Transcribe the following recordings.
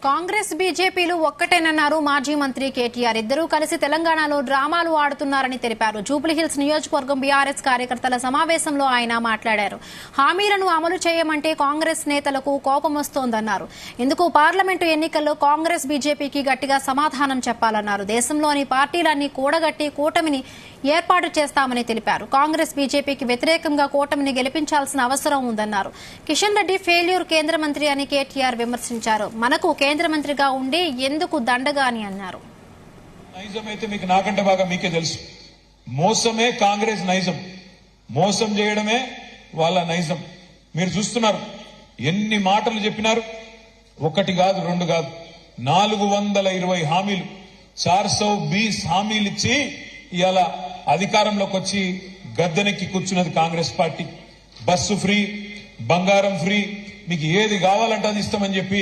కాంగ్రెస్ బీజేపీలు ఒక్కటేనన్నారు మాజీ మంత్రి కేటీఆర్. ఇద్దరూ కలిసి తెలంగాణలో డ్రామాలు ఆడుతున్నారని తెలిపారు. జూబ్లీహిల్స్ నియోజకవర్గం బీఆర్ఎస్ కార్యకర్తల సమావేశంలో ఆయన మాట్లాడారు. హామీలను అమలు చేయమంటే కాంగ్రెస్ నేతలకు కోపం వస్తోందన్నారు. ఇందుకు పార్లమెంటు ఎన్నికల్లో కాంగ్రెస్ బీజేపీకి గట్టిగా సమాధానం చెప్పాలన్నారు. దేశంలోని పార్టీలన్నీ కూడగట్టి కూటమిని ఏర్పాటు చేస్తామని తెలిపారు. కాంగ్రెస్ బీజేపీకి వ్యతిరేకంగా కూటమిని గెలిపించాల్సిన అవసరం ఉందన్నారు. కిషన్ రెడ్డి ఫెయిల్యూర్ కేంద్ర మంత్రి అని కేటీఆర్ విమర్శించారు. మనకు కేంద్ర మంత్రిగా ఉండి ఎందుకు దండగా అని అన్నారు. నైజం అయితే మీకు నాకంటే బాగా మీకే తెలుసు. మోసమే కాంగ్రెస్ నైజం, మోసం చేయడమే వాళ్ళ నైజం. మీరు చూస్తున్నారు ఎన్ని మాటలు చెప్పినారు. ఒకటి కాదు, రెండు కాదు, 420 హామీలు, 420 హామీలు ఇచ్చి ఇవాళ అధికారంలోకి వచ్చి గద్దెనెక్కి కూర్చున్నది కాంగ్రెస్ పార్టీ. బస్సు ఫ్రీ, బంగారం ఫ్రీ, మీకు ఏది కావాలంటే అది ఇస్తామని చెప్పి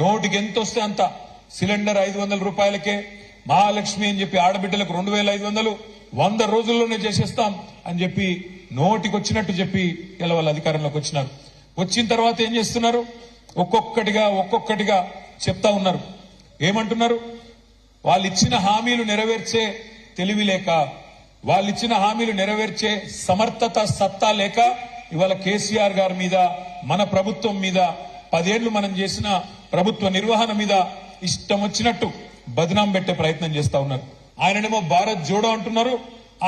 నోటికి ఎంత వస్తే అంత, సిలిండర్ 500 రూపాయలకే, మహాలక్ష్మి అని చెప్పి ఆడబిడ్డలకు 2500 100 రోజుల్లోనే చేసేస్తాం అని చెప్పి నోటికి వచ్చినట్టు చెప్పి ఇలా వాళ్ళ అధికారంలోకి వచ్చినారు. వచ్చిన తర్వాత ఏం చేస్తున్నారు? ఒక్కొక్కటిగా చెప్తా ఉన్నారు. ఏమంటున్నారు? వాళ్ళు ఇచ్చిన హామీలు నెరవేర్చే తెలివి లేక, వాళ్ళు ఇచ్చిన హామీలు నెరవేర్చే సమర్థత సత్తా లేక ఇవాళ కేసీఆర్ గారి మీద, మన ప్రభుత్వం మీద, 10 ఏళ్లు మనం చేసిన ప్రభుత్వ నిర్వహణ మీద ఇష్టం వచ్చినట్టు బదనాం పెట్టే ప్రయత్నం చేస్తా ఉన్నారు. ఆయననేమో భారత్ జోడో అంటున్నారు.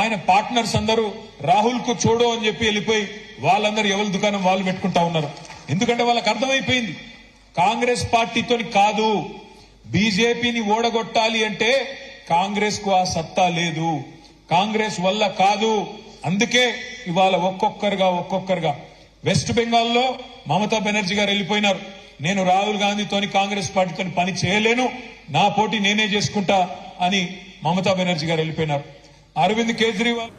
ఆయన పార్ట్నర్స్ అందరూ రాహుల్ కు చోడో అని చెప్పి వెళ్ళిపోయి వాళ్ళందరూ ఎవరి దుకాణం వాళ్ళు పెట్టుకుంటా ఉన్నారు. ఎందుకంటే వాళ్ళకి అర్థమైపోయింది కాంగ్రెస్ పార్టీతో కాదు, బీజేపీని ఓడగొట్టాలి అంటే కాంగ్రెస్ కు ఆ సత్తా లేదు, కాంగ్రెస్ వల్ల కాదు. అందుకే ఇవాళ ఒక్కొక్కరుగా వెస్ట్ బెంగాల్లో మమతా బెనర్జీ గారు వెళ్ళిపోయినారు. నేను రాహుల్ గాంధీతోని కాంగ్రెస్ పార్టీతో పని చేయలేను, నా పోటీ నేనే చేసుకుంటా అని మమతా బెనర్జీ గారు వెళ్ళిపోయినారు. అరవింద్ కేజ్రీవాల్